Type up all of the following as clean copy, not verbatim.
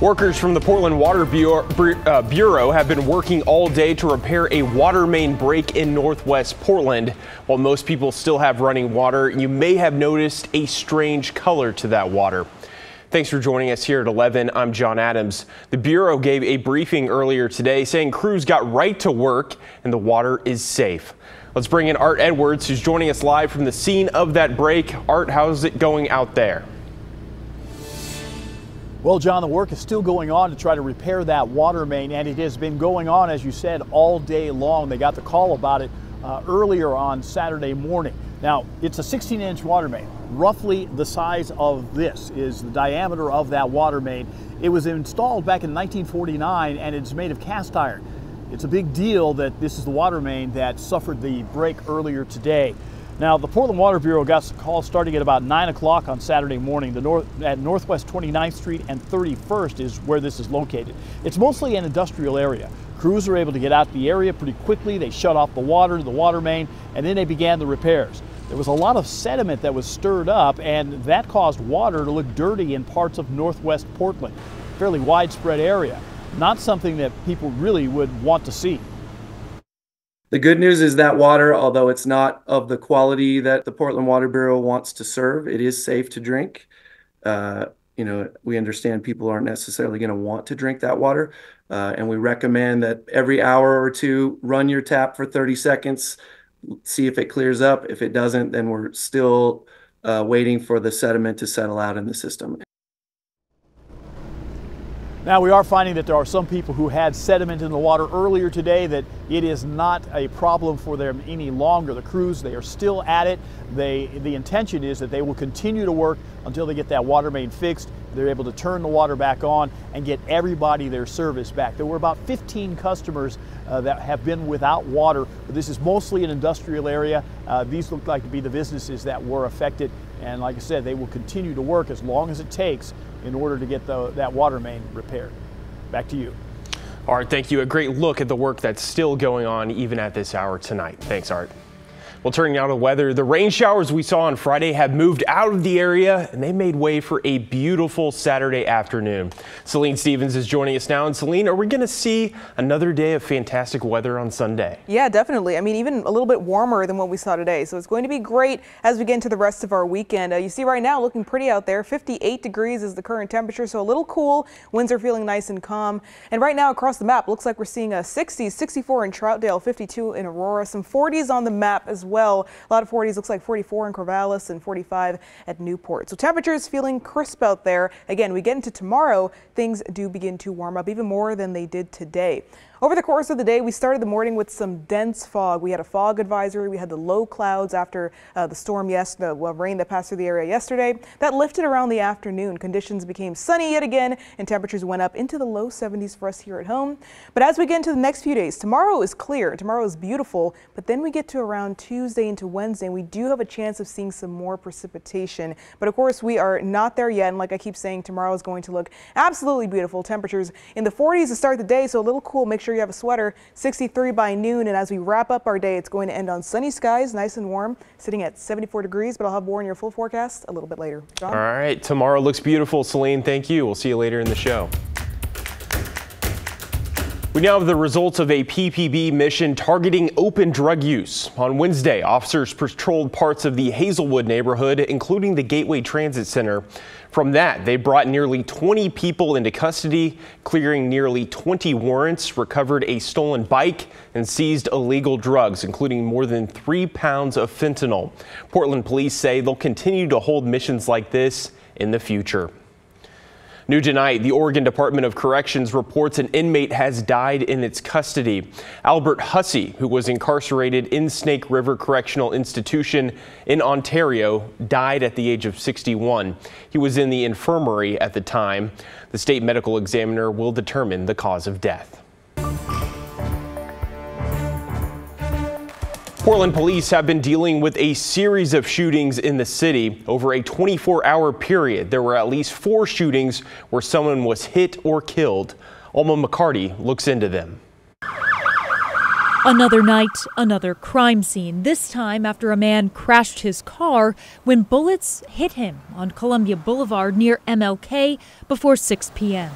Workers from the Portland Water Bureau have been working all day to repair a water main break in Northwest Portland. While most people still have running water, you may have noticed a strange color to that water. Thanks for joining us here at 11. I'm John Adams. The Bureau gave a briefing earlier today saying crews got right to work and the water is safe. Let's bring in Art Edwards, who's joining us live from the scene of that break. Art, how's it going out there? Well, John, the work is still going on to try to repair that water main, and it has been going on, as you said, all day long. They got the call about it earlier on Saturday morning. Now, it's a 16-inch water main. Roughly the size of this is the diameter of that water main. It was installed back in 1949, and it's made of cast iron. It's a big deal that this is the water main that suffered the break earlier today. Now, the Portland Water Bureau got the call starting at about 9 o'clock on Saturday morning. At Northwest 29th Street and 31st is where this is located. It's mostly an industrial area. Crews were able to get out the area pretty quickly. They shut off the water main, and then they began the repairs. There was a lot of sediment that was stirred up, and that caused water to look dirty in parts of Northwest Portland. Fairly widespread area. Not something that people really would want to see. The good news is that water, although it's not of the quality that the Portland Water Bureau wants to serve, it is safe to drink. We understand people aren't necessarily going to want to drink that water. And we recommend that every hour or two, run your tap for 30 seconds, see if it clears up. If it doesn't, then we're still waiting for the sediment to settle out in the system. Now, we are finding that there are some people who had sediment in the water earlier today, that it is not a problem for them any longer. The crews, they are still at it. The intention is that they will continue to work until they get that water main fixed. They're able to turn the water back on and get everybody their service back. There were about 15 customers that have been without water. But this is mostly an industrial area. These look like to be the businesses that were affected. And like I said, they will continue to work as long as it takes in order to get that water main repaired. Back to you. Art, thank you. A great look at the work that's still going on even at this hour tonight. Thanks, Art. Well, turning now to weather, the rain showers we saw on Friday have moved out of the area and they made way for a beautiful Saturday afternoon. Celine Stevens is joining us now. And Celine, are we going to see another day of fantastic weather on Sunday? Yeah, definitely. I mean, even a little bit warmer than what we saw today. So it's going to be great as we get into the rest of our weekend. You see right now looking pretty out there. 58 degrees is the current temperature, so a little cool. Winds are feeling nice and calm. And right now across the map, looks like we're seeing a 60s, 64 in Troutdale, 52 in Aurora, some 40s on the map as well. A lot of 40s, looks like 44 in Corvallis and 45 at Newport. So temperatures feeling crisp out there. Again, we get into tomorrow, things do begin to warm up even more than they did today. Over the course of the day, we started the morning with some dense fog. We had a fog advisory. We had the low clouds after the storm, the rain that passed through the area yesterday. That lifted around the afternoon. Conditions became sunny yet again, and temperatures went up into the low 70s for us here at home. But as we get into the next few days, tomorrow is clear. Tomorrow is beautiful, but then we get to around Tuesday into Wednesday, and we do have a chance of seeing some more precipitation. But of course, we are not there yet, and like I keep saying, tomorrow is going to look absolutely beautiful. Temperatures in the 40s to start the day, so a little cool. Make sure you have a sweater. 63 by noon, and as we wrap up our day, it's going to end on sunny skies, nice and warm, sitting at 74 degrees, but I'll have more in your full forecast a little bit later. John? All right, tomorrow looks beautiful. Celine, thank you. We'll see you later in the show. We now have the results of a PPB mission targeting open drug use. On Wednesday, officers patrolled parts of the Hazelwood neighborhood, including the Gateway Transit Center. From that, they brought nearly 20 people into custody, clearing nearly 20 warrants, recovered a stolen bike, and seized illegal drugs, including more than 3 pounds of fentanyl. Portland police say they'll continue to hold missions like this in the future. New tonight, the Oregon Department of Corrections reports an inmate has died in its custody. Albert Hussey, who was incarcerated in Snake River Correctional Institution in Ontario, died at the age of 61. He was in the infirmary at the time. The state medical examiner will determine the cause of death. Portland police have been dealing with a series of shootings in the city. Over a 24-hour period, there were at least 4 shootings where someone was hit or killed. Alma McCarty looks into them. Another night, another crime scene, this time after a man crashed his car when bullets hit him on Columbia Boulevard near MLK before 6 p.m.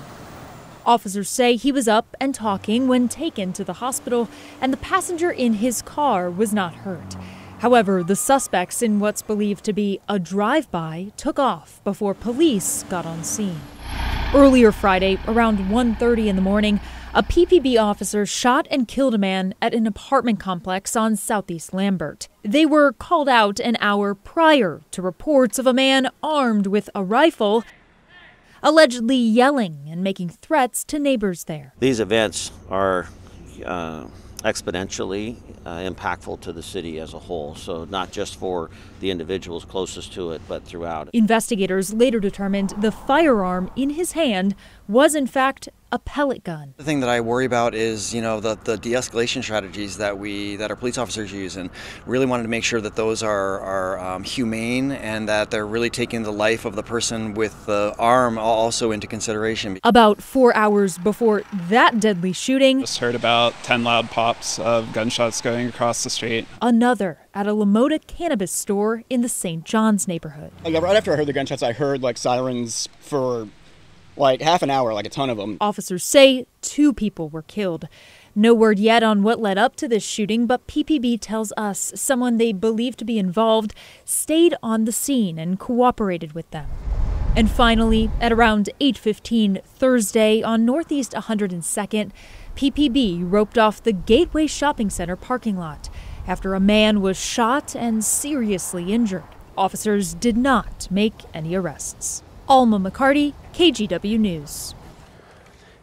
Officers say he was up and talking when taken to the hospital, and the passenger in his car was not hurt. However, the suspects in what's believed to be a drive-by took off before police got on scene. Earlier Friday, around 1:30 in the morning, a PPB officer shot and killed a man at an apartment complex on Southeast Lambert. They were called out an hour prior to reports of a man armed with a rifle, allegedly yelling and making threats to neighbors there. These events are exponentially impactful to the city as a whole, so not just for the individuals closest to it, but throughout. Investigators later determined the firearm in his hand was in fact a pellet gun. The thing that I worry about is, the de-escalation strategies that our police officers use, and really wanted to make sure that those are humane and that they're really taking the life of the person with the arm also into consideration. About 4 hours before that deadly shooting, Just heard about 10 loud pops of gunshots going across the street. another at a Lamoda cannabis store in the St. John's neighborhood. Right after I heard the gunshots, I heard sirens for half an hour, a ton of them. Officers say 2 people were killed. No word yet on what led up to this shooting, but PPB tells us someone they believe to be involved stayed on the scene and cooperated with them. And finally, at around 8:15 Thursday on Northeast 102nd, PPB roped off the Gateway Shopping Center parking lot after a man was shot and seriously injured. Officers did not make any arrests. Alma McCarty, KGW News.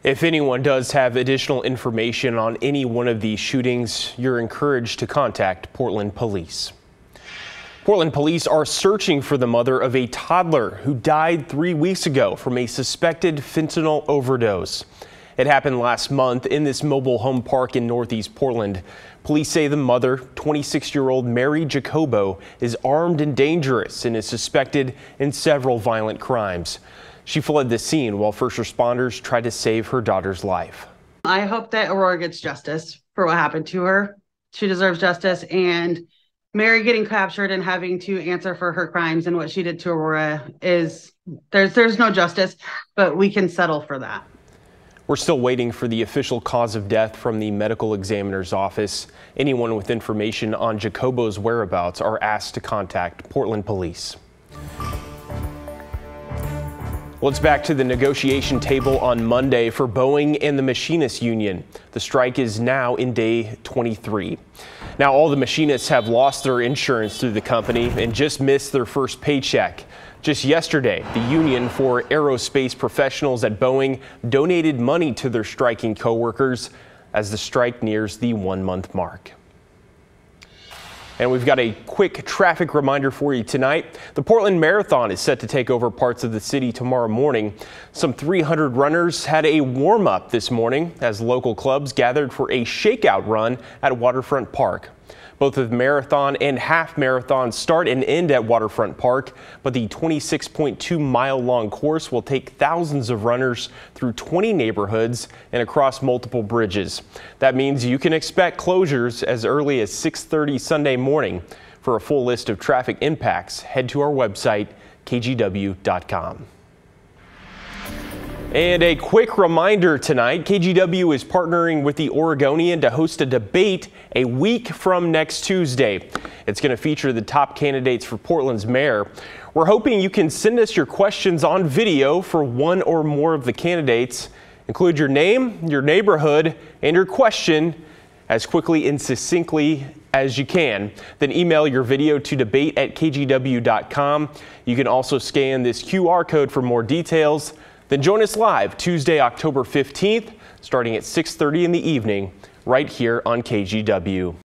If anyone does have additional information on any one of these shootings, you're encouraged to contact Portland Police. Portland police are searching for the mother of a toddler who died 3 weeks ago from a suspected fentanyl overdose. It happened last month in this mobile home park in Northeast Portland. Police say the mother, 26-year-old Mary Jacobo, is armed and dangerous and is suspected in several violent crimes. She fled the scene while first responders tried to save her daughter's life. I hope that Aurora gets justice for what happened to her. She deserves justice, and Mary getting captured and having to answer for her crimes and what she did to Aurora is there's no justice, but we can settle for that. We're still waiting for the official cause of death from the medical examiner's office. Anyone with information on Jacobo's whereabouts are asked to contact Portland Police. Well, it's back to the negotiation table on Monday for Boeing and the Machinists Union. The strike is now in day 23. Now, all the machinists have lost their insurance through the company and just missed their first paycheck. Just yesterday, the Union for Aerospace Professionals at Boeing donated money to their striking coworkers as the strike nears the 1-month mark. And we've got a quick traffic reminder for you tonight. The Portland Marathon is set to take over parts of the city tomorrow morning. Some 300 runners had a warm-up this morning as local clubs gathered for a shakeout run at Waterfront Park. Both the marathon and half marathon start and end at Waterfront Park, but the 26.2-mile-long course will take thousands of runners through 20 neighborhoods and across multiple bridges. That means you can expect closures as early as 6:30 Sunday morning. For a full list of traffic impacts, head to our website, kgw.com. And a quick reminder tonight, KGW is partnering with the Oregonian to host a debate a week from next Tuesday. It's going to feature the top candidates for Portland's mayor. We're hoping you can send us your questions on video for one or more of the candidates. Include your name, your neighborhood, and your question as quickly and succinctly as you can. Then email your video to debate@kgw.com. You can also scan this QR code for more details. Then join us live Tuesday, October 15th, starting at 6:30 in the evening, right here on KGW.